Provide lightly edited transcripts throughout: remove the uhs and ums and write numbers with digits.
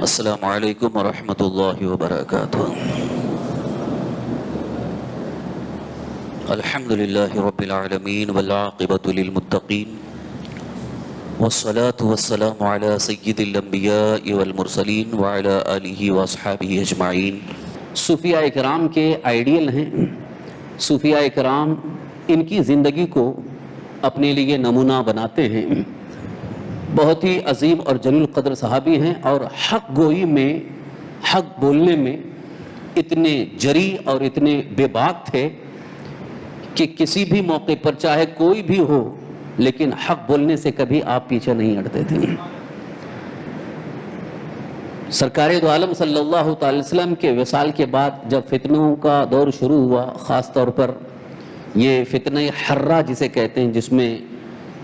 السلام علیکم ورحمۃ اللہ وبرکاتہ۔ الحمد للہ رب العالمین والعاقبۃ للمتقین والصلاة والسلام علی سید الانبیاء والمرسلین وعلی آلہ واصحابہ اجمعین۔ صوفیاء کرام کے آئیڈیل ہیں۔ صوفیاء کرام ان کی زندگی کو اپنے لیے نمونہ بناتے ہیں۔ بہت ہی عظیم اور جلیل قدر صحابی ہیں، اور حق گوئی میں، حق بولنے میں اتنے جری اور اتنے بے باک تھے کہ کسی بھی موقع پر چاہے کوئی بھی ہو، لیکن حق بولنے سے کبھی آپ پیچھے نہیں ہٹتے تھے۔ سرکار دو عالم صلی اللہ تعالی وسلم کے وصال کے بعد جب فتنوں کا دور شروع ہوا، خاص طور پر یہ فتنہ حرہ جسے کہتے ہیں، جس میں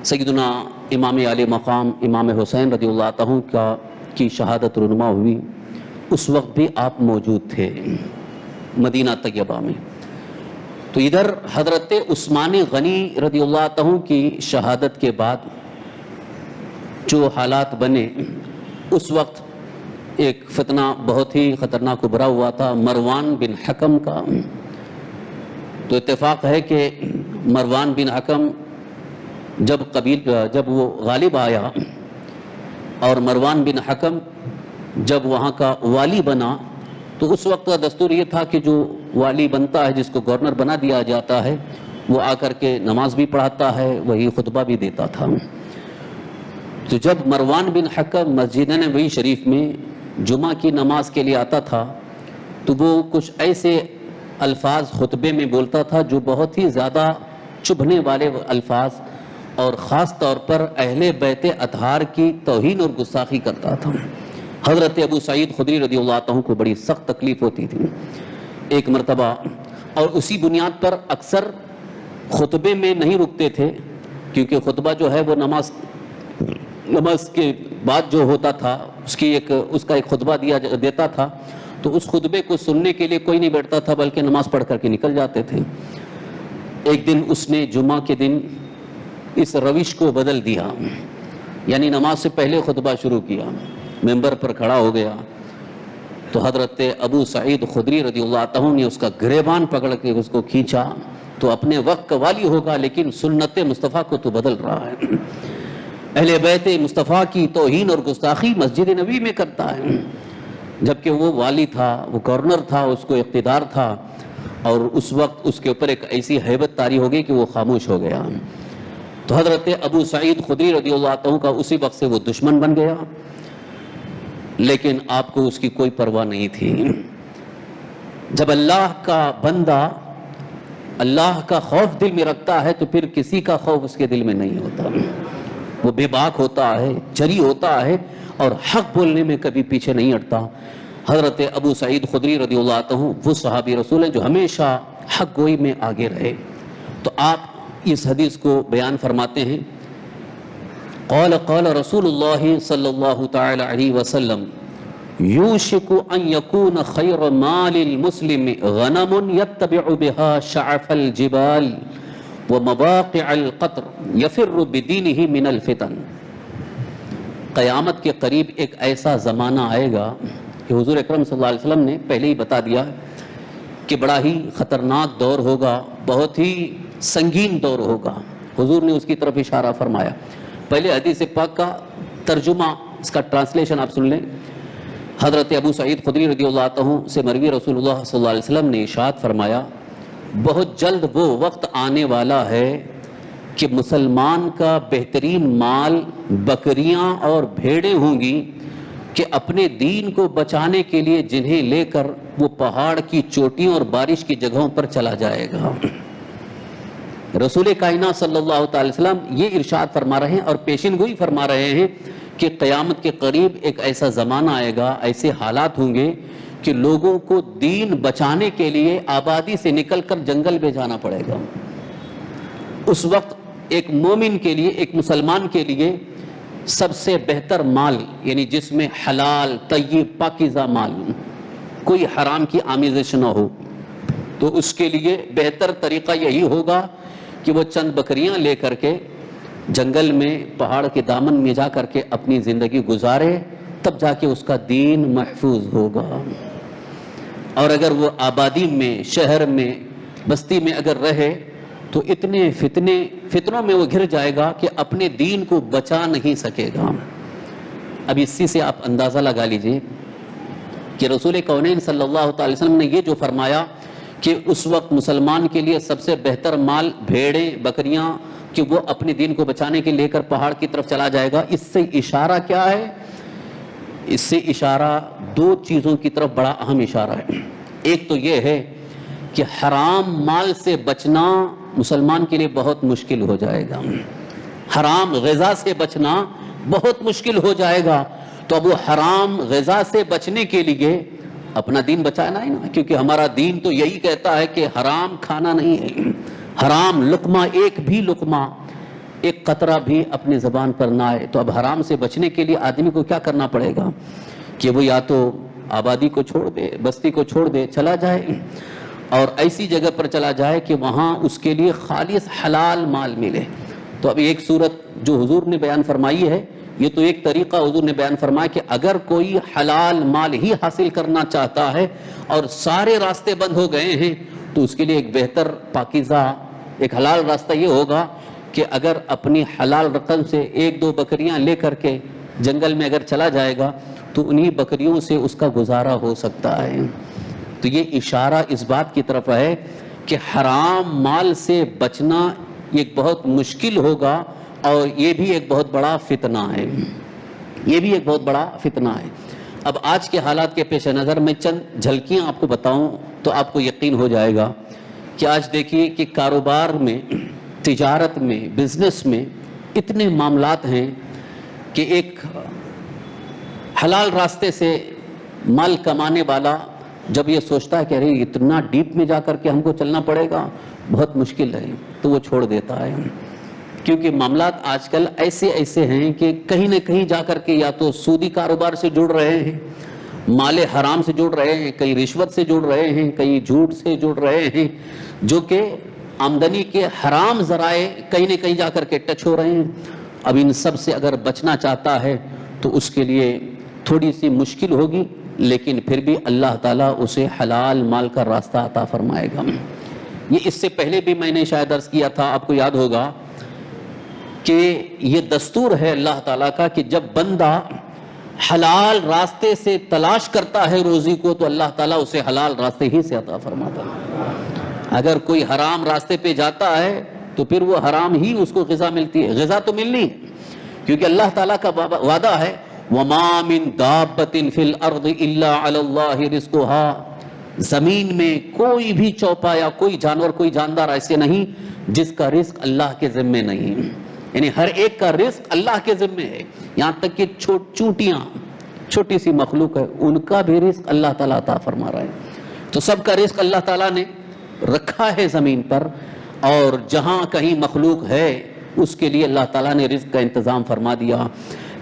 سیدنا امام علی مقام امام حسین رضی اللہ عنہ کی شہادت رونما ہوئی، اس وقت بھی آپ موجود تھے مدینہ طیبہ میں۔ تو ادھر حضرت عثمان غنی رضی اللہ عنہ کی شہادت کے بعد جو حالات بنے، اس وقت ایک فتنہ بہت ہی خطرناک ابھرا ہوا تھا مروان بن حکم کا۔ تو اتفاق ہے کہ مروان بن حکم جب وہ غالب آیا، اور مروان بن حکم جب وہاں کا والی بنا، تو اس وقت کا دستور یہ تھا کہ جو والی بنتا ہے، جس کو گورنر بنا دیا جاتا ہے، وہ آ کر کے نماز بھی پڑھاتا ہے، وہی خطبہ بھی دیتا تھا۔ تو جب مروان بن حکم مسجد نبوی شریف میں جمعہ کی نماز کے لیے آتا تھا، تو وہ کچھ ایسے الفاظ خطبے میں بولتا تھا جو بہت ہی زیادہ چبھنے والے الفاظ، اور خاص طور پر اہل بیت اطہار کی توہین اور گستاخی کرتا تھا۔ حضرت ابو سعید خدری رضی اللہ عنہ کو بڑی سخت تکلیف ہوتی تھی ایک مرتبہ، اور اسی بنیاد پر اکثر خطبے میں نہیں رکتے تھے، کیونکہ خطبہ جو ہے وہ نماز کے بعد جو ہوتا تھا، اس کا ایک خطبہ دیتا تھا، تو اس خطبے کو سننے کے لیے کوئی نہیں بیٹھتا تھا، بلکہ نماز پڑھ کر کے نکل جاتے تھے۔ ایک دن اس نے جمعہ کے دن اس روش کو بدل دیا، یعنی نماز سے پہلے خطبہ شروع کیا، ممبر پر کھڑا ہو گیا۔ تو حضرت ابو سعید خدری رضی اللہ عنہ نے اس کا گریبان پکڑ کے اس کو کھینچا، تو اپنے وقت کا والی ہوگا، لیکن سنت مصطفیٰ کو تو بدل رہا ہے، اہل بیت مصطفیٰ کی توہین اور گستاخی مسجد نبوی میں کرتا ہے، جبکہ وہ والی تھا، وہ گورنر تھا، اس کو اقتدار تھا، اور اس وقت اس کے اوپر ایک ایسی ہیبت طاری ہو گئی کہ وہ خاموش ہو گیا۔ تو حضرت ابو سعید خدری رضی اللہ عنہ کا اسی وقت سے وہ دشمن بن گیا، لیکن آپ کو اس کی کوئی پرواہ نہیں تھی۔ جب اللہ کا بندہ اللہ کا خوف دل میں رکھتا ہے، تو پھر کسی کا خوف اس کے دل میں نہیں ہوتا، وہ بے باک ہوتا ہے، جری ہوتا ہے، اور حق بولنے میں کبھی پیچھے نہیں ہٹتا۔ حضرت ابو سعید خدری رضی اللہ عنہ وہ صحابی رسول ہیں جو ہمیشہ حق گوئی میں آگے رہے۔ تو آپ اس حدیث کو بیان فرماتے ہیں، قال رسول اللہ صلی اللہ تعالی علیہ وسلم یوشک ان یکون خیر مال المسلم غنم یتبع بها شعف الجبال ومواقع القطر یفر بدینہ من الفتن۔ قیامت کے قریب ایک ایسا زمانہ آئے گا کہ حضور اکرم صلی اللہ علیہ وسلم نے پہلے ہی بتا دیا کہ بڑا ہی خطرناک دور ہوگا، بہت ہی سنگین دور ہوگا۔ حضور نے اس کی طرف اشارہ فرمایا۔ پہلے حدیث پاک کا ترجمہ، اس کا ٹرانسلیشن آپ سن لیں۔ حضرت ابو سعید خدری رضی اللہ عنہ سے مروی رسول اللہ صلی اللہ علیہ وسلم نے ارشاد فرمایا، بہت جلد وہ وقت آنے والا ہے کہ مسلمان کا بہترین مال بکریاں اور بھیڑیں ہوں گی کہ اپنے دین کو بچانے کے لیے جنہیں لے کر وہ پہاڑ کی چوٹیوں اور بارش کی جگہوں پر چلا جائے گا۔ رسول کائنات صلی اللہ تعالی وسلم یہ ارشاد فرما رہے ہیں اور پیشن گوئی فرما رہے ہیں کہ قیامت کے قریب ایک ایسا زمانہ آئے گا، ایسے حالات ہوں گے کہ لوگوں کو دین بچانے کے لیے آبادی سے نکل کر جنگل میں جانا پڑے گا۔ اس وقت ایک مومن کے لیے، ایک مسلمان کے لیے سب سے بہتر مال، یعنی جس میں حلال طیب پاکیزہ مال، کوئی حرام کی آمیزش نہ ہو، تو اس کے لیے بہتر طریقہ یہی ہوگا کہ وہ چند بکریاں لے کر کے جنگل میں پہاڑ کے دامن میں جا کر کے اپنی زندگی گزارے، تب جا کے اس کا دین محفوظ ہوگا. اور اگر وہ آبادی میں، شہر میں، بستی میں اگر رہے تو اتنے فتنوں میں وہ گھر جائے گا کہ اپنے دین کو بچا نہیں سکے گا. اب اسی سے آپ اندازہ لگا لیجئے کہ رسول کونین صلی اللہ تعالی وسلم نے یہ جو فرمایا کہ اس وقت مسلمان کے لیے سب سے بہتر مال بھیڑیں، بکریاں، کہ وہ اپنے دین کو بچانے کے لے کر پہاڑ کی طرف چلا جائے گا. اس سے اشارہ کیا ہے؟ اس سے اشارہ دو چیزوں کی طرف بڑا اہم اشارہ ہے. ایک تو یہ ہے کہ حرام مال سے بچنا مسلمان کے لیے بہت مشکل ہو جائے گا. حرام غذا سے بچنا بہت مشکل ہو جائے گا. تو اب وہ حرام غذا سے بچنے کے لیے اپنا دین بچانا ہے نا، کیونکہ ہمارا دین تو یہی کہتا ہے کہ حرام کھانا نہیں ہے. حرام لقمہ، ایک بھی لقمہ، ایک قطرہ بھی اپنی زبان پر نہ آئے. تو اب حرام سے بچنے کے لیے آدمی کو کیا کرنا پڑے گا کہ وہ یا تو آبادی کو چھوڑ دے، بستی کو چھوڑ دے، چلا جائے اور ایسی جگہ پر چلا جائے کہ وہاں اس کے لیے خالص حلال مال ملے. تو اب ایک صورت جو حضور نے بیان فرمائی ہے، یہ تو ایک طریقہ حضور نے بیان فرمایا کہ اگر کوئی حلال مال ہی حاصل کرنا چاہتا ہے اور سارے راستے بند ہو گئے ہیں تو اس کے لیے ایک بہتر پاکیزہ ایک حلال راستہ یہ ہوگا کہ اگر اپنی حلال رقم سے ایک دو بکریاں لے کر کے جنگل میں اگر چلا جائے گا تو انہی بکریوں سے اس کا گزارا ہو سکتا ہے. تو یہ اشارہ اس بات کی طرف ہے کہ حرام مال سے بچنا ایک بہت مشکل ہوگا اور یہ بھی ایک بہت بڑا فتنہ ہے. یہ بھی ایک بہت بڑا فتنہ ہے. اب آج کے حالات کے پیش نظر میں چند جھلکیاں آپ کو بتاؤں تو آپ کو یقین ہو جائے گا کہ آج دیکھیے کہ کاروبار میں، تجارت میں، بزنس میں اتنے معاملات ہیں کہ ایک حلال راستے سے مال کمانے والا جب یہ سوچتا ہے کہ ارے اتنا ڈیپ میں جا کر کے ہم کو چلنا پڑے گا، بہت مشکل ہے، تو وہ چھوڑ دیتا ہے. کیونکہ معاملات آج کل ایسے ہیں کہ کہیں نہ کہیں جا کر کے یا تو سودی کاروبار سے جڑ رہے ہیں، مال حرام سے جڑ رہے ہیں، کہیں رشوت سے جڑ رہے ہیں، کہیں جھوٹ سے جڑ رہے ہیں، جو کہ آمدنی کے حرام ذرائع کہیں نہ کہیں جا کر کے ٹچ ہو رہے ہیں. اب ان سب سے اگر بچنا چاہتا ہے تو اس کے لیے تھوڑی سی مشکل ہوگی، لیکن پھر بھی اللہ تعالیٰ اسے حلال مال کا راستہ عطا فرمائے گا. یہ اس سے پہلے بھی میں نے شاید عرض کیا تھا، آپ کو یاد ہوگا کہ یہ دستور ہے اللہ تعالیٰ کا کہ جب بندہ حلال راستے سے تلاش کرتا ہے روزی کو تو اللہ تعالیٰ اسے حلال راستے ہی سے عطا فرماتا ہے. اگر کوئی حرام راستے پہ جاتا ہے تو پھر وہ حرام ہی اس کو غذا ملتی ہے. غذا تو ملنی ہے کیونکہ اللہ تعالیٰ کا وعدہ ہے وَمَا مِن دَابَّةٍ فِي الْأَرْضِ إِلَّا عَلَى اللَّهِ رِزْقُهَا. زمین میں کوئی بھی چوپایا، کوئی جانور، کوئی جاندار ایسے نہیں جس کا رزق اللہ کے ذمے نہیں. یعنی ہر ایک کا رزق اللہ کے ذمے ہے. یہاں تک کہ چونٹیاں، چھوٹی سی مخلوق ہے، ان کا بھی رزق اللہ تعالیٰ عطا فرما رہا ہے. تو سب کا رزق اللہ تعالیٰ نے رکھا ہے زمین پر، اور جہاں کہیں مخلوق ہے اس کے لیے اللہ تعالیٰ نے رزق کا انتظام فرما دیا.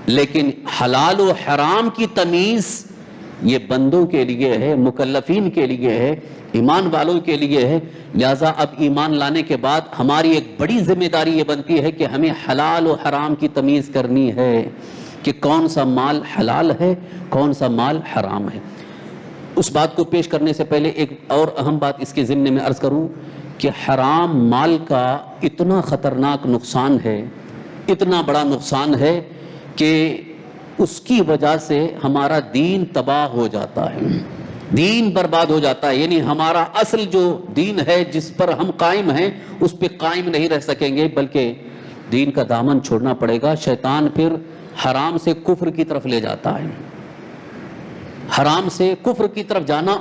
لیکن حلال و حرام کی تمیز یہ بندوں کے لیے ہے، مکلفین کے لیے ہے، ایمان والوں کے لیے ہے. لہٰذا اب ایمان لانے کے بعد ہماری ایک بڑی ذمہ داری یہ بنتی ہے کہ ہمیں حلال و حرام کی تمیز کرنی ہے کہ کون سا مال حلال ہے، کون سا مال حرام ہے. اس بات کو پیش کرنے سے پہلے ایک اور اہم بات اس کے ضمن میں عرض کروں کہ حرام مال کا اتنا خطرناک نقصان ہے، اتنا بڑا نقصان ہے کہ اس کی وجہ سے ہمارا دین تباہ ہو جاتا ہے، دین برباد ہو جاتا ہے. یعنی ہمارا اصل جو دین ہے جس پر ہم قائم ہیں اس پہ قائم نہیں رہ سکیں گے، بلکہ دین کا دامن چھوڑنا پڑے گا. شیطان پھر حرام سے کفر کی طرف لے جاتا ہے. حرام سے کفر کی طرف جانا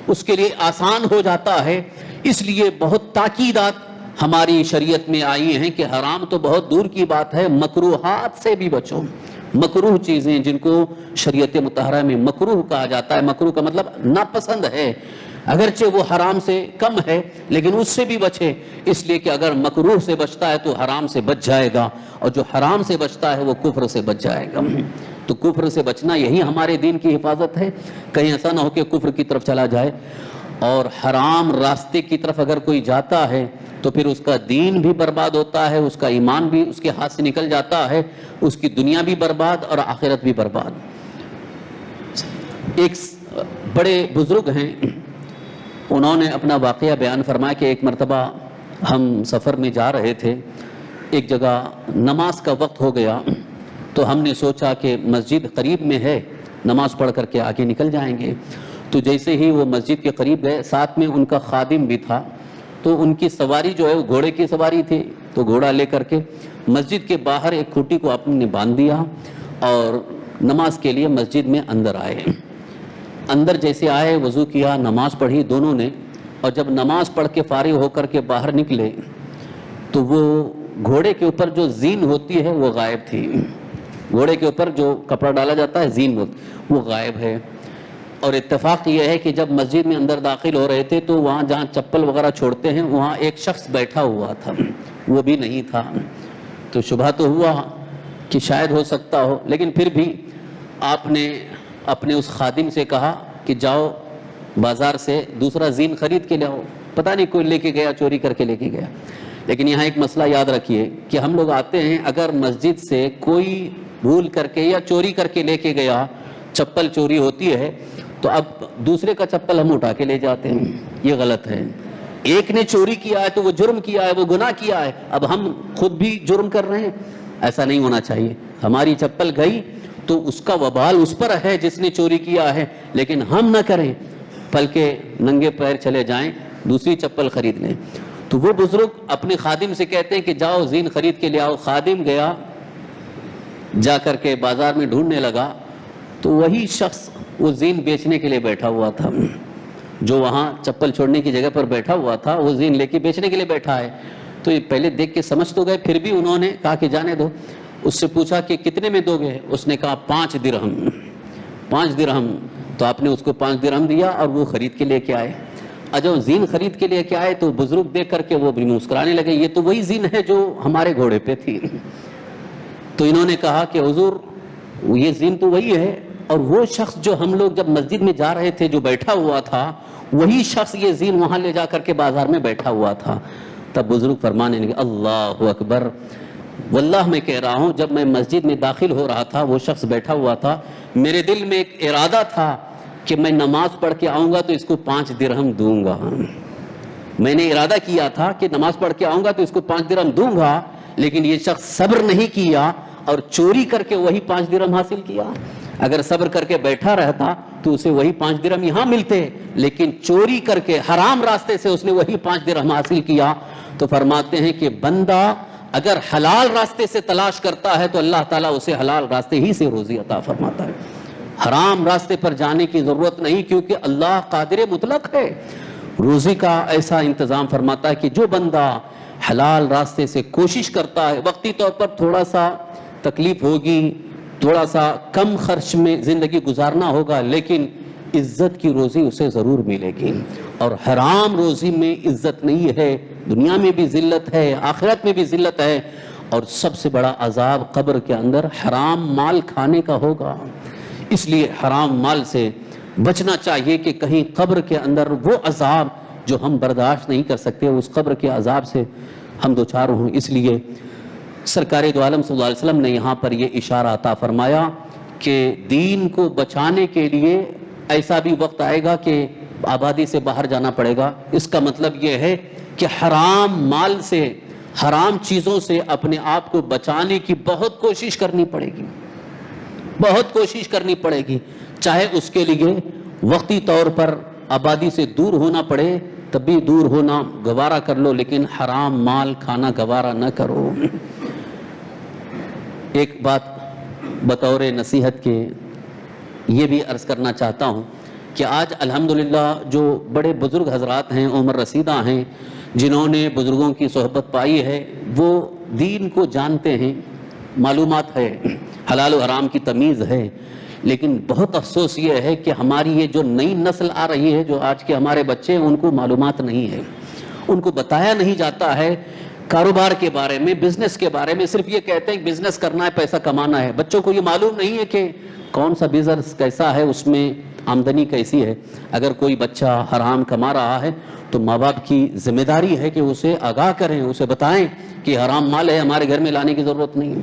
اس کے لیے آسان ہو جاتا ہے. اس لیے بہت تاکیدات ہماری شریعت میں آئی ہیں کہ حرام تو بہت دور کی بات ہے، مکروہات سے بھی بچو. مکروہ چیزیں جن کو شریعت مطہرہ میں مکروہ کہا جاتا ہے، مکروہ کا مطلب ناپسند ہے، اگرچہ وہ حرام سے کم ہے لیکن اس سے بھی بچے. اس لیے کہ اگر مکروہ سے بچتا ہے تو حرام سے بچ جائے گا، اور جو حرام سے بچتا ہے وہ کفر سے بچ جائے گا. تو کفر سے بچنا یہی ہمارے دین کی حفاظت ہے. کہیں ایسا نہ ہو کہ کفر کی طرف چلا جائے، اور حرام راستے کی طرف اگر کوئی جاتا ہے تو پھر اس کا دین بھی برباد ہوتا ہے، اس کا ایمان بھی اس کے ہاتھ سے نکل جاتا ہے، اس کی دنیا بھی برباد اور آخرت بھی برباد. ایک بڑے بزرگ ہیں، انہوں نے اپنا واقعہ بیان فرمایا کہ ایک مرتبہ ہم سفر میں جا رہے تھے، ایک جگہ نماز کا وقت ہو گیا تو ہم نے سوچا کہ مسجد قریب میں ہے، نماز پڑھ کر کے آگے نکل جائیں گے۔ تو جیسے ہی وہ مسجد کے قریب گئے، ساتھ میں ان کا خادم بھی تھا، تو ان کی سواری جو ہے وہ گھوڑے کی سواری تھی، تو گھوڑا لے کر کے مسجد کے باہر ایک کھوٹی کو آپ نے باندھ دیا اور نماز کے لیے مسجد میں اندر آئے۔ اندر جیسے آئے، وضو کیا، نماز پڑھی دونوں نے، اور جب نماز پڑھ کے فارغ ہو کر کے باہر نکلے تو وہ گھوڑے کے اوپر جو زین ہوتی ہے وہ غائب تھی۔ گھوڑے کے اوپر جو کپڑا ڈالا جاتا ہے زین وہ غائب ہے۔ اور اتفاق یہ ہے کہ جب مسجد میں اندر داخل ہو رہے تھے تو وہاں جہاں چپل وغیرہ چھوڑتے ہیں وہاں ایک شخص بیٹھا ہوا تھا، وہ بھی نہیں تھا۔ تو شبہ تو ہوا کہ شاید ہو سکتا ہو، لیکن پھر بھی آپ نے اپنے اس خادم سے کہا کہ جاؤ بازار سے دوسرا زین خرید کے لاؤ۔ پتہ نہیں کوئی لے کے گیا، چوری کر کے لے کے گیا۔ لیکن یہاں ایک مسئلہ یاد رکھیے کہ ہم لوگ آتے ہیں، اگر مسجد سے کوئی بھول کر کے یا چوری کر کے لے کے گیا، چپل چوری ہوتی ہے، تو اب دوسرے کا چپل ہم اٹھا کے لے جاتے ہیں، یہ غلط ہے۔ ایک نے چوری کیا ہے تو وہ جرم کیا ہے، وہ گناہ کیا ہے، اب ہم خود بھی جرم کر رہے ہیں، ایسا نہیں ہونا چاہیے۔ ہماری چپل گئی تو اس کا وبال اس پر ہے جس نے چوری کیا ہے، لیکن ہم نہ کریں، بلکہ ننگے پیر چلے جائیں، دوسری چپل خرید لیں۔ تو وہ بزرگ اپنے خادم سے کہتے ہیں کہ جاؤ زین خرید کے لے آؤ۔ خادم گیا، جا کر کے بازار میں ڈھونڈنے لگا تو وہی شخص وہ زین بیچنے کے لیے بیٹھا ہوا تھا، جو وہاں چپل چھوڑنے کی جگہ پر بیٹھا ہوا تھا، وہ زین لے کے بیچنے کے لیے بیٹھا ہے۔ تو یہ پہلے دیکھ کے سمجھ تو گئے، پھر بھی انہوں نے کہا کہ جانے دو۔ اس سے پوچھا کہ کتنے میں دو گے؟ اس نے کہا 5 درہم۔ 5 درہم۔ تو آپ نے اس کو 5 درہم دیا اور وہ خرید کے لے کے آئے۔ جب زین خرید کے لے کے آئے تو بزرگ دیکھ کر کے وہ بھی مسکرانے لگے، یہ تو وہی زین ہے جو ہمارے گھوڑے پہ تھی۔ تو انہوں نے کہا کہ حضور یہ زین تو وہی ہے، اور وہ شخص جو ہم لوگ جب مسجد میں جا رہے تھے جو بیٹھا ہوا تھا، وہی شخص یہ زین وہاں لے جا کر کے بازار میں بیٹھا ہوا تھا۔ تب بزرگ فرمانے لگے اللہ اکبر، واللہ میں کہہ رہا ہوں جب میں مسجد میں داخل ہو رہا تھا وہ شخص بیٹھا ہوا تھا، میرے دل میں ایک ارادہ تھا کہ میں نماز پڑھ کے آؤں گا تو اس کو 5 درہم دوں گا۔ میں نے ارادہ کیا تھا کہ نماز پڑھ کے آؤں گا تو اس کو 5 درہم دوں گا، لیکن یہ شخص صبر نہیں کیا اور چوری کر کے وہی 5 درہم حاصل کیا۔ اگر صبر کر کے بیٹھا رہتا تو اسے وہی 5 درہم یہاں ملتے، لیکن چوری کر کے حرام راستے سے اس نے وہی 5 درہم حاصل کیا۔ تو فرماتے ہیں کہ بندہ اگر حلال راستے سے تلاش کرتا ہے تو اللہ تعالیٰ اسے حلال راستے ہی سے روزی عطا فرماتا ہے۔ حرام راستے پر جانے کی ضرورت نہیں، کیونکہ اللہ قادر مطلق ہے، روزی کا ایسا انتظام فرماتا ہے کہ جو بندہ حلال راستے سے کوشش کرتا ہے، وقتی طور پر تھوڑا سا تکلیف ہوگی، تھوڑا سا کم خرچ میں زندگی گزارنا ہوگا، لیکن عزت کی روزی اسے ضرور ملے گی۔ اور حرام روزی میں عزت نہیں ہے، دنیا میں بھی ذلت ہے، آخرت میں بھی ذلت ہے، اور سب سے بڑا عذاب قبر کے اندر حرام مال کھانے کا ہوگا۔ اس لیے حرام مال سے بچنا چاہیے کہ کہیں قبر کے اندر وہ عذاب جو ہم برداشت نہیں کر سکتے، اس قبر کے عذاب سے ہم دوچار ہوں۔ اس لیے سرکار دو عالم صلی اللہ علیہ وسلم نے یہاں پر یہ اشارہ عطا فرمایا کہ دین کو بچانے کے لیے ایسا بھی وقت آئے گا کہ آبادی سے باہر جانا پڑے گا۔ اس کا مطلب یہ ہے کہ حرام مال سے، حرام چیزوں سے اپنے آپ کو بچانے کی بہت کوشش کرنی پڑے گی، بہت کوشش کرنی پڑے گی، چاہے اس کے لیے وقتی طور پر آبادی سے دور ہونا پڑے، تب بھی دور ہونا گوارا کر لو، لیکن حرام مال کھانا گوارا نہ کرو۔ ایک بات بطور نصیحت کے یہ بھی عرض کرنا چاہتا ہوں کہ آج الحمدللہ جو بڑے بزرگ حضرات ہیں، عمر رسیدہ ہیں، جنہوں نے بزرگوں کی صحبت پائی ہے، وہ دین کو جانتے ہیں، معلومات ہے، حلال و حرام کی تمیز ہے، لیکن بہت افسوس یہ ہے کہ ہماری یہ جو نئی نسل آ رہی ہے، جو آج کے ہمارے بچے ہیں، ان کو معلومات نہیں ہے، ان کو بتایا نہیں جاتا ہے کاروبار کے بارے میں، بزنس کے بارے میں۔ صرف یہ کہتے ہیں کہ بزنس کرنا ہے، پیسہ کمانا ہے، بچوں کو یہ معلوم نہیں ہے کہ کون سا بزنس کیسا ہے، اس میں آمدنی کیسی ہے۔ اگر کوئی بچہ حرام کما رہا ہے تو ماں باپ کی ذمہ داری ہے کہ اسے آگاہ کریں، اسے بتائیں کہ حرام مال ہے، ہمارے گھر میں لانے کی ضرورت نہیں ہے۔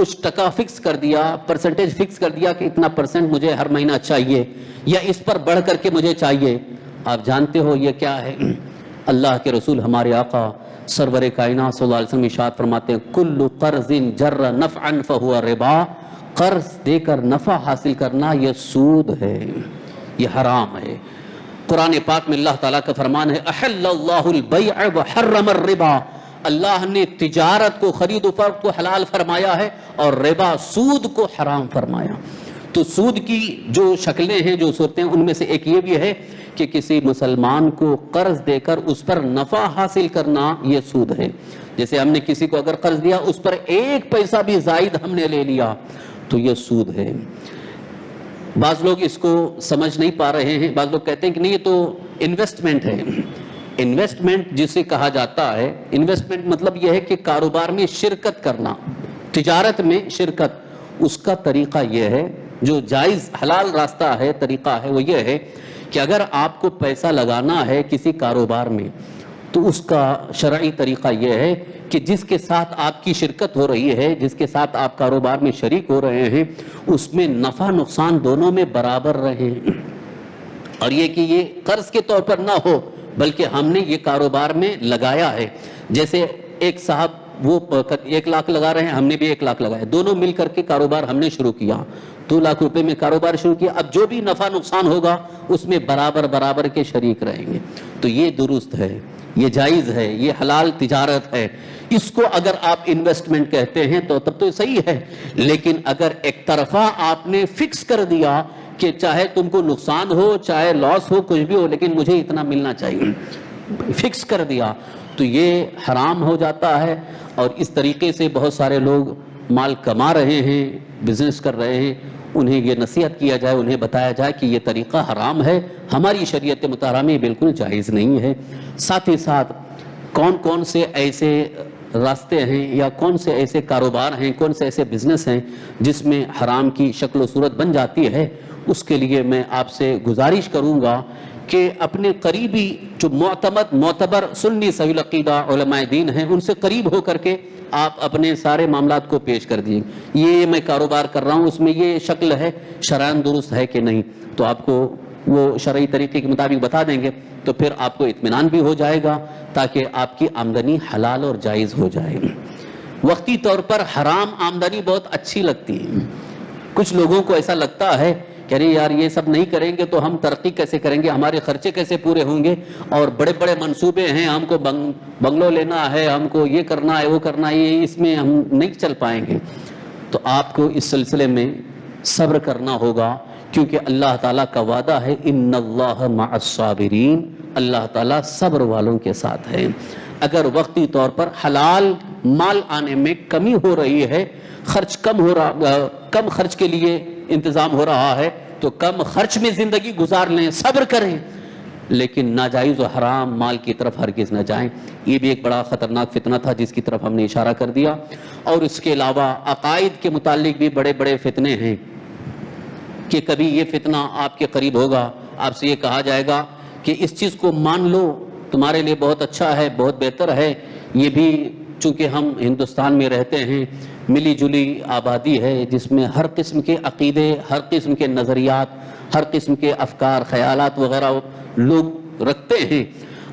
کچھ ٹکا فکس کر دیا، پرسنٹیج فکس کر دیا کہ اتنا پرسنٹ مجھے ہر مہینہ چاہیے یا اس پر بڑھ کر کے مجھے چاہیے، آپ جانتے ہو یہ کیا ہے؟ اللہ کے رسول ہمارے آقا سرور کائنات صلی اللہ علیہ وسلم ارشاد فرماتے ہیں کل قرض جر نفعا فہو ربا، قرض دے کر نفع حاصل کرنا یہ سود ہے، یہ حرام ہے۔ قرآن پاک میں اللہ تعالیٰ کا فرمان ہے احل اللہ البیع وحرم الربا، اللہ نے تجارت کو، خرید و فروخت کو حلال فرمایا ہے اور ربا سود کو حرام فرمایا۔ تو سود کی جو شکلیں ہیں، جو صورتیں، ان میں سے ایک یہ بھی ہے کہ کسی مسلمان کو قرض دے کر اس پر نفع حاصل کرنا یہ سود ہے۔ جیسے ہم نے کسی کو اگر قرض دیا، اس پر ایک پیسہ بھی زائد ہم نے لے لیا تو یہ سود ہے۔ بعض لوگ اس کو سمجھ نہیں پا رہے ہیں، بعض لوگ کہتے ہیں کہ نہیں یہ تو انویسٹمنٹ ہے۔ انویسٹمنٹ جسے کہا جاتا ہے، انویسٹمنٹ مطلب یہ ہے کہ کاروبار میں شرکت کرنا، تجارت میں شرکت، اس کا طریقہ یہ ہے، جو جائز حلال راستہ ہے، طریقہ ہے، وہ یہ ہے کہ اگر آپ کو پیسہ لگانا ہے کسی کاروبار میں تو اس کا شرعی طریقہ یہ ہے کہ جس کے ساتھ آپ کی شرکت ہو رہی ہے، جس کے ساتھ آپ کاروبار میں شریک ہو رہے ہیں، اس میں نفع نقصان دونوں میں برابر رہے، اور یہ کہ یہ قرض کے طور پر نہ ہو بلکہ ہم نے یہ کاروبار میں لگایا ہے۔ جیسے ایک صاحب وہ 1 لاکھ لگا رہے ہیں، ہم نے بھی 1 لاکھ لگایا، دونوں مل کر کے کاروبار ہم نے شروع کیا، 2 لاکھ روپے میں کاروبار شروع کیا، اب جو بھی نفع نقصان ہوگا اس میں برابر برابر کے شریک رہیں گے۔ تو یہ درست ہے، یہ جائز ہے، یہ حلال تجارت ہے۔ اس کو اگر آپ انویسٹمنٹ کہتے ہیں تو تب تو صحیح ہے، لیکن اگر ایک طرفہ آپ نے فکس کر دیا کہ چاہے تم کو نقصان ہو، چاہے لاس ہو، کچھ بھی ہو، لیکن مجھے اتنا ملنا چاہیے، فکس کر دیا، تو یہ حرام ہو جاتا ہے۔ اور اس طریقے سے بہت سارے لوگ مال کما رہے ہیں، بزنس کر رہے ہیں، انہیں یہ نصیحت کیا جائے، انہیں بتایا جائے کہ یہ طریقہ حرام ہے، ہماری شریعت مطہرہ میں بالکل جائز نہیں ہے۔ ساتھ ہی ساتھ کون کون سے ایسے راستے ہیں یا کون سے ایسے کاروبار ہیں، کون سے ایسے بزنس ہیں جس میں حرام کی شکل و صورت بن جاتی ہے، اس کے لیے میں آپ سے گزارش کروں گا کہ اپنے قریبی جو معتبر سنی صحیح العقیدہ علماء دین ہیں، ان سے قریب ہو کر کے آپ اپنے سارے معاملات کو پیش کر دیجیے، یہ میں کاروبار کر رہا ہوں، اس میں یہ شکل ہے، شرعاً درست ہے کہ نہیں، تو آپ کو وہ شرعی طریقے کے مطابق بتا دیں گے، تو پھر آپ کو اطمینان بھی ہو جائے گا تاکہ آپ کی آمدنی حلال اور جائز ہو جائے۔ وقتی طور پر حرام آمدنی بہت اچھی لگتی ہے، کچھ لوگوں کو ایسا لگتا ہے کہ ارے یار یہ سب نہیں کریں گے تو ہم ترقی کیسے کریں گے، ہمارے خرچے کیسے پورے ہوں گے، اور بڑے بڑے منصوبے ہیں، ہم کو بنگلو لینا ہے، ہم کو یہ کرنا ہے، وہ کرنا ہے، اس میں ہم نہیں چل پائیں گے۔ تو آپ کو اس سلسلے میں صبر کرنا ہوگا، کیونکہ اللہ تعالیٰ کا وعدہ ہے ان اللہ مع الصابرین، اللہ تعالیٰ صبر والوں کے ساتھ ہے۔ اگر وقتی طور پر حلال مال آنے میں کمی ہو رہی ہے، خرچ کم خرچ کے لیے انتظام ہو رہا ہے، تو کم خرچ میں زندگی گزار لیں، صبر کریں، لیکن ناجائز و حرام مال کی طرف ہرگز نہ جائیں۔ یہ بھی ایک بڑا خطرناک فتنہ تھا جس کی طرف ہم نے اشارہ کر دیا۔ اور اس کے علاوہ عقائد کے متعلق بھی بڑے بڑے فتنے ہیں کہ کبھی یہ فتنہ آپ کے قریب ہوگا، آپ سے یہ کہا جائے گا کہ اس چیز کو مان لو، تمہارے لیے بہت اچھا ہے، بہت بہتر ہے۔ یہ بھی چونکہ ہم ہندوستان میں رہتے ہیں، ملی جلی آبادی ہے جس میں ہر قسم کے عقیدے، ہر قسم کے نظریات، ہر قسم کے افکار، خیالات وغیرہ لوگ رکھتے ہیں۔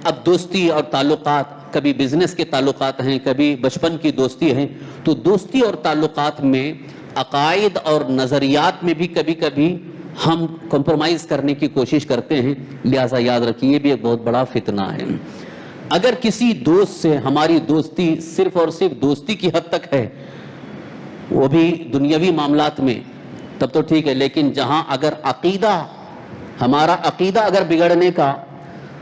اب دوستی اور تعلقات، کبھی بزنس کے تعلقات ہیں، کبھی بچپن کی دوستی ہیں، تو دوستی اور تعلقات میں عقائد اور نظریات میں بھی کبھی کبھی ہم کمپرومائز کرنے کی کوشش کرتے ہیں، لہٰذا یاد رکھیے یہ بھی ایک بہت بڑا فتنہ ہے۔ اگر کسی دوست سے ہماری دوستی صرف اور صرف دوستی کی حد تک ہے، وہ بھی دنیاوی معاملات میں، تب تو ٹھیک ہے، لیکن جہاں اگر ہمارا عقیدہ اگر بگڑنے کا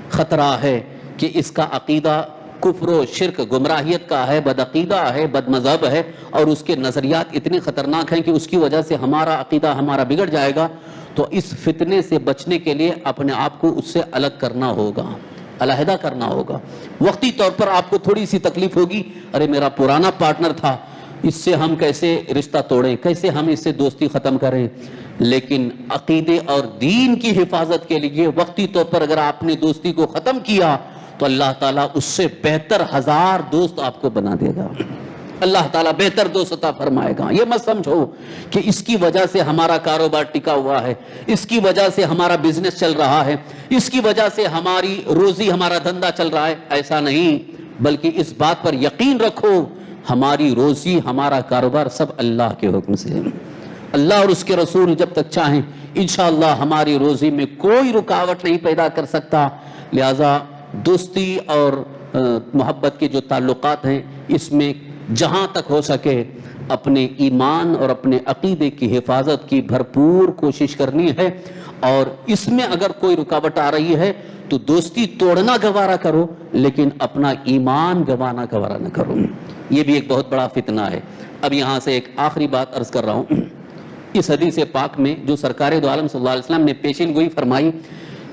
خطرہ ہے کہ اس کا عقیدہ کفر و شرک گمراہیت کا ہے، بدعقیدہ ہے، بد مذہب ہے، اور اس کے نظریات اتنے خطرناک ہیں کہ اس کی وجہ سے ہمارا عقیدہ ہمارا بگڑ جائے گا، تو اس فتنے سے بچنے کے لیے اپنے آپ کو اس سے الگ کرنا ہوگا، علیحدہ کرنا ہوگا۔ وقتی طور پر آپ کو تھوڑی سی تکلیف ہوگی، ارے میرا پرانا پارٹنر تھا، اس سے ہم کیسے رشتہ توڑیں، کیسے ہم اس سے دوستی ختم کریں، لیکن عقیدے اور دین کی حفاظت کے لیے وقتی طور پر اگر آپ نے دوستی کو ختم کیا تو اللہ تعالیٰ اس سے بہتر 1000 دوست آپ کو بنا دے گا۔ اللہ تعالیٰ بہتر دوست عطا فرمائے گا. یہ مت سمجھو کہ اس کی وجہ سے ہمارا کاروبار ٹکا ہوا ہے، اس کی وجہ سے ہمارا بزنس چل رہا ہے، اس کی وجہ سے ہماری روزی، ہمارا دھندا چل رہا ہے. ایسا نہیں، بلکہ اس بات پر یقین رکھو ہماری روزی، ہمارا کاروبار سب اللہ کے حکم سے ہے. اللہ اور اس کے رسول جب تک چاہیں انشاءاللہ ہماری روزی میں کوئی رکاوٹ نہیں پیدا کر سکتا. لہذا دوستی اور محبت کے جو تعلقات ہیں، اس میں جہاں تک ہو سکے اپنے ایمان اور اپنے عقیدے کی حفاظت کی بھرپور کوشش کرنی ہے. اور اس میں اگر کوئی رکاوٹ آ رہی ہے تو دوستی توڑنا گوارا کرو، لیکن اپنا ایمان گوانا گوارا نہ کرو. یہ بھی ایک بہت بڑا فتنہ ہے. اب یہاں سے ایک آخری بات عرض کر رہا ہوں. اس حدیث پاک میں جو سرکار دو عالم صلی اللہ علیہ وسلم نے پیشین گوئی فرمائی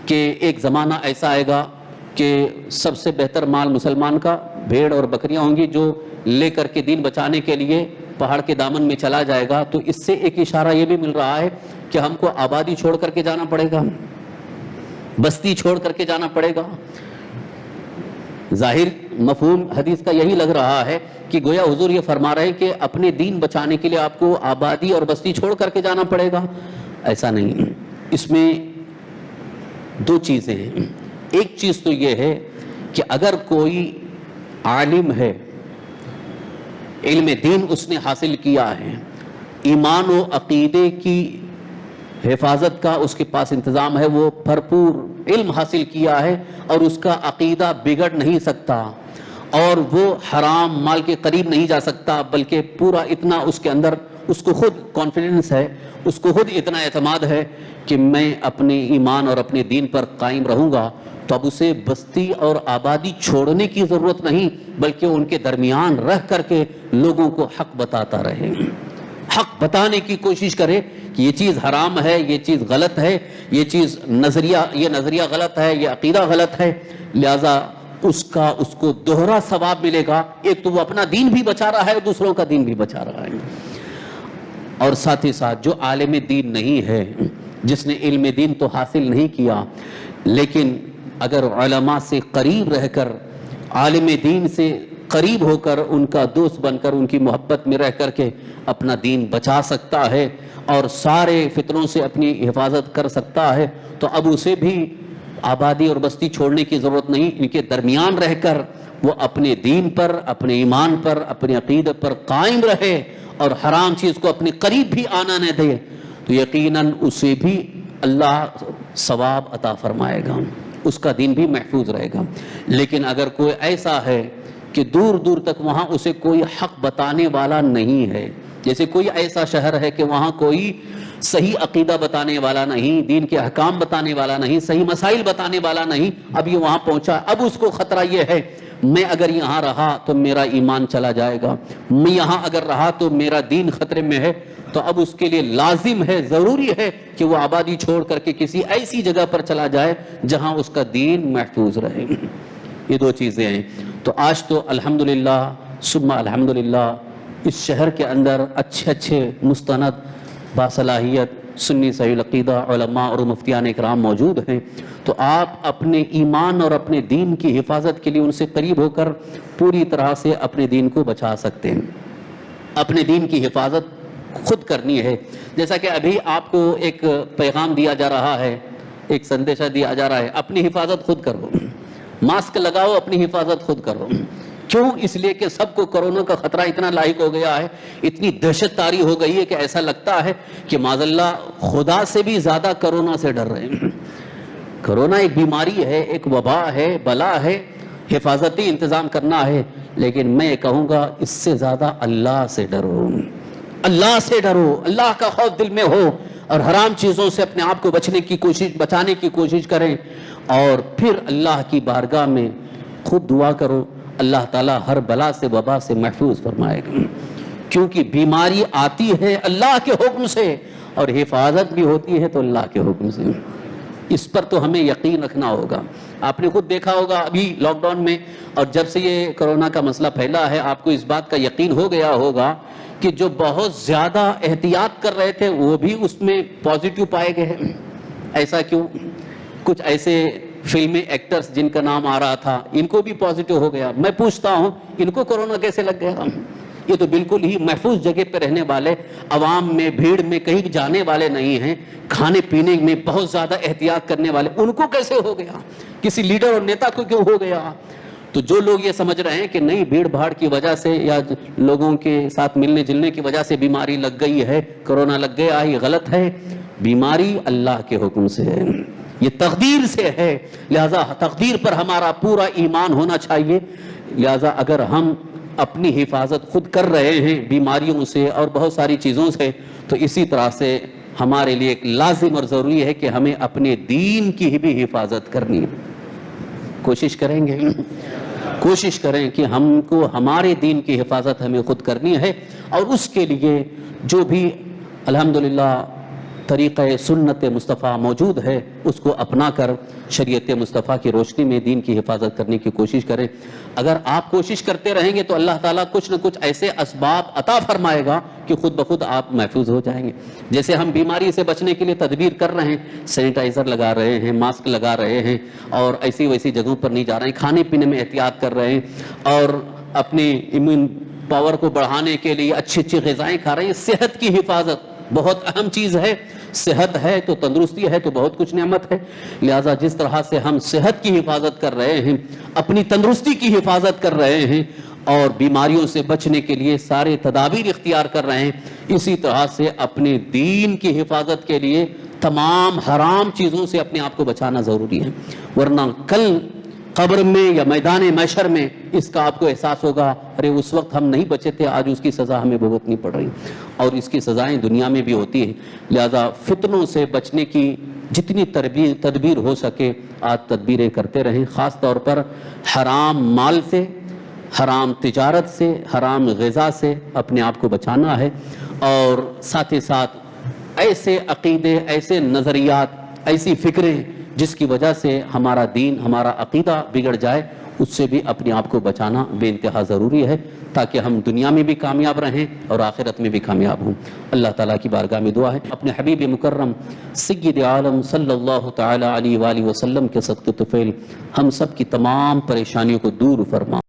کہ ایک زمانہ ایسا آئے گا کہ سب سے بہتر مال مسلمان کا بھیڑ اور بکریاں ہوں گی، جو لے کر کے دین بچانے کے لیے پہاڑ کے دامن میں چلا جائے گا. تو اس سے ایک اشارہ یہ بھی مل رہا ہے کہ ہم کو آبادی چھوڑ کر کے جانا پڑے گا، بستی چھوڑ کر کے جانا پڑے گا. ظاہر مفہوم حدیث کا یہی لگ رہا ہے کہ گویا حضور یہ فرما رہے ہیں کہ اپنے دین بچانے کے لیے آپ کو آبادی اور بستی چھوڑ کر کے جانا پڑے گا. ایسا نہیں. اس میں دو چیزیں ہیں. ایک چیز تو یہ ہے کہ اگر کوئی عالم ہے، علم دین اس نے حاصل کیا ہے، ایمان و عقیدے کی حفاظت کا اس کے پاس انتظام ہے، وہ بھرپور علم حاصل کیا ہے اور اس کا عقیدہ بگڑ نہیں سکتا اور وہ حرام مال کے قریب نہیں جا سکتا، بلکہ پورا اتنا اس کے اندر اس کو خود کانفیڈنس ہے، اس کو خود اتنا اعتماد ہے کہ میں اپنے ایمان اور اپنے دین پر قائم رہوں گا، تو اب اسے بستی اور آبادی چھوڑنے کی ضرورت نہیں، بلکہ ان کے درمیان رہ کر کے لوگوں کو حق بتاتا رہے، حق بتانے کی کوشش کرے کہ یہ چیز حرام ہے، یہ چیز غلط ہے، یہ نظریہ غلط ہے، یہ عقیدہ غلط ہے. لہذا اس کو دوہرا ثواب ملے گا. ایک تو وہ اپنا دین بھی بچا رہا ہے، دوسروں کا دین بھی بچا رہا ہے. اور ساتھ ہی ساتھ جو عالم دین نہیں ہے، جس نے علم دین تو حاصل نہیں کیا، لیکن اگر علماء سے قریب رہ کر، عالم دین سے قریب ہو کر، ان کا دوست بن کر، ان کی محبت میں رہ کر کے اپنا دین بچا سکتا ہے اور سارے فتنوں سے اپنی حفاظت کر سکتا ہے، تو اب اسے بھی آبادی اور بستی چھوڑنے کی ضرورت نہیں. ان کے درمیان رہ کر وہ اپنے دین پر، اپنے ایمان پر، اپنے عقیدے پر قائم رہے اور حرام چیز کو اپنے قریب بھی آنا نہ دے، تو یقیناً اسے بھی اللہ ثواب عطا فرمائے گا، اس کا دین بھی محفوظ رہے گا. لیکن اگر کوئی ایسا ہے کہ دور دور تک وہاں اسے کوئی حق بتانے والا نہیں ہے، جیسے کوئی ایسا شہر ہے کہ وہاں کوئی صحیح عقیدہ بتانے والا نہیں، دین کے احکام بتانے والا نہیں، صحیح مسائل بتانے والا نہیں، اب یہ وہاں پہنچا، اب اس کو خطرہ یہ ہے میں اگر یہاں رہا تو میرا ایمان چلا جائے گا، میں یہاں اگر رہا تو میرا دین خطرے میں ہے، تو اب اس کے لیے لازم ہے، ضروری ہے کہ وہ آبادی چھوڑ کر کے کسی ایسی جگہ پر چلا جائے جہاں اس کا دین محفوظ رہے. یہ دو چیزیں ہیں. تو آج تو الحمدللہ ثم الحمدللہ اس شہر کے اندر اچھے مستند باصلاحیت سنی صحیح العقیدہ علماء اور مفتیان اکرام موجود ہیں. تو آپ اپنے ایمان اور اپنے دین کی حفاظت کے لیے ان سے قریب ہو کر پوری طرح سے اپنے دین کو بچا سکتے ہیں. اپنے دین کی حفاظت خود کرنی ہے. جیسا کہ ابھی آپ کو ایک پیغام دیا جا رہا ہے، ایک سندیشہ دیا جا رہا ہے، اپنی حفاظت خود کرو، ماسک لگاؤ، اپنی حفاظت خود کرو. کیوں؟ اس لیے کہ سب کو کرونا کا خطرہ اتنا لاحق ہو گیا ہے، اتنی دہشت طاری ہو گئی ہے کہ ایسا لگتا ہے کہ معاذ اللہ خدا سے بھی زیادہ کرونا سے ڈر رہے ہیں. کرونا ایک بیماری ہے، ایک وبا ہے، بلا ہے، حفاظتی انتظام کرنا ہے، لیکن میں کہوں گا اس سے زیادہ اللہ سے ڈرو، اللہ سے ڈرو، اللہ کا خوف دل میں ہو اور حرام چیزوں سے اپنے آپ کو بچانے کی کوشش کریں، اور پھر اللہ کی بارگاہ میں خود دعا کرو، اللہ تعالیٰ ہر بلا سے وبا سے محفوظ فرمائے گا. کیونکہ بیماری آتی ہے اللہ کے حکم سے اور حفاظت بھی ہوتی ہے تو اللہ کے حکم سے. اس پر تو ہمیں یقین رکھنا ہوگا. آپ نے خود دیکھا ہوگا ابھی لاک ڈاؤن میں، اور جب سے یہ کرونا کا مسئلہ پھیلا ہے، آپ کو اس بات کا یقین ہو گیا ہوگا کہ جو بہت زیادہ احتیاط کر رہے تھے وہ بھی اس میں پازیٹیو پائے گئے ہیں. ایسا کیوں؟ کچھ ایسے فلمی ایکٹرز جن کا نام آ رہا تھا ان کو بھی پازیٹیو ہو گیا. میں پوچھتا ہوں ان کو کرونا کیسے لگ گیا؟ یہ تو بالکل ہی محفوظ جگہ پہ رہنے والے، عوام میں بھیڑ میں کہیں جانے والے نہیں ہیں، کھانے پینے میں بہت زیادہ احتیاط کرنے والے، ان کو کیسے ہو گیا؟ کسی لیڈر اور نیتا کو کیوں ہو گیا؟ تو جو لوگ یہ سمجھ رہے ہیں کہ نہیں بھیڑ بھاڑ کی وجہ سے یا لوگوں کے ساتھ ملنے جلنے کی وجہ سے بیماری لگ گئی ہے، کرونا لگ گیا، یہ غلط ہے۔ بیماری اللہ کے حکم سے ہے، یہ تقدیر سے ہے، لہذا تقدیر پر ہمارا پورا ایمان ہونا چاہیے۔ لہذا اگر ہم اپنی حفاظت خود کر رہے ہیں بیماریوں سے اور بہت ساری چیزوں سے، تو اسی طرح سے ہمارے لیے ایک لازم اور ضروری ہے کہ ہمیں اپنے دین کی بھی حفاظت کرنی ہے۔ کوشش کریں گے، کوشش کریں کہ ہم کو ہمارے دین کی حفاظت ہمیں خود کرنی ہے، اور اس کے لیے جو بھی الحمدللہ طریقہ سنت مصطفیٰ موجود ہے اس کو اپنا کر شریعت مصطفیٰ کی روشنی میں دین کی حفاظت کرنے کی کوشش کریں۔ اگر آپ کوشش کرتے رہیں گے تو اللہ تعالیٰ کچھ نہ کچھ ایسے اسباب عطا فرمائے گا کہ خود بخود آپ محفوظ ہو جائیں گے۔ جیسے ہم بیماری سے بچنے کے لیے تدبیر کر رہے ہیں، سینیٹائزر لگا رہے ہیں، ماسک لگا رہے ہیں، اور ایسی ویسی جگہوں پر نہیں جا رہے ہیں، کھانے پینے میں احتیاط کر رہے ہیں، اور اپنی امیون پاور کو بڑھانے کے لیے اچھی اچھی غذائیں کھا رہے ہیں۔ صحت کی حفاظت بہت اہم چیز ہے، صحت ہے تو تندرستی ہے تو بہت کچھ نعمت ہے۔ لہٰذا جس طرح سے ہم صحت کی حفاظت کر رہے ہیں، اپنی تندرستی کی حفاظت کر رہے ہیں، اور بیماریوں سے بچنے کے لیے سارے تدابیر اختیار کر رہے ہیں، اسی طرح سے اپنے دین کی حفاظت کے لیے تمام حرام چیزوں سے اپنے آپ کو بچانا ضروری ہے، ورنہ کل قبر میں یا میدان محشر میں اس کا آپ کو احساس ہوگا، ارے اس وقت ہم نہیں بچے تھے، آج اس کی سزا ہمیں بھگتنی پڑ رہی، اور اس کی سزائیں دنیا میں بھی ہوتی ہیں۔ لہذا فتنوں سے بچنے کی جتنی تدبیر ہو سکے آج تدبیریں کرتے رہیں، خاص طور پر حرام مال سے، حرام تجارت سے، حرام غذا سے اپنے آپ کو بچانا ہے، اور ساتھ ہی ساتھ ایسے عقیدے، ایسے نظریات، ایسی فکریں جس کی وجہ سے ہمارا دین، ہمارا عقیدہ بگڑ جائے، اس سے بھی اپنے آپ کو بچانا بے انتہا ضروری ہے، تاکہ ہم دنیا میں بھی کامیاب رہیں اور آخرت میں بھی کامیاب ہوں۔ اللہ تعالیٰ کی بارگاہ میں دعا ہے اپنے حبیب مکرم سید عالم صلی اللہ تعالی علیہ وآلہ وسلم کے صدقے طفیل ہم سب کی تمام پریشانیوں کو دور فرما۔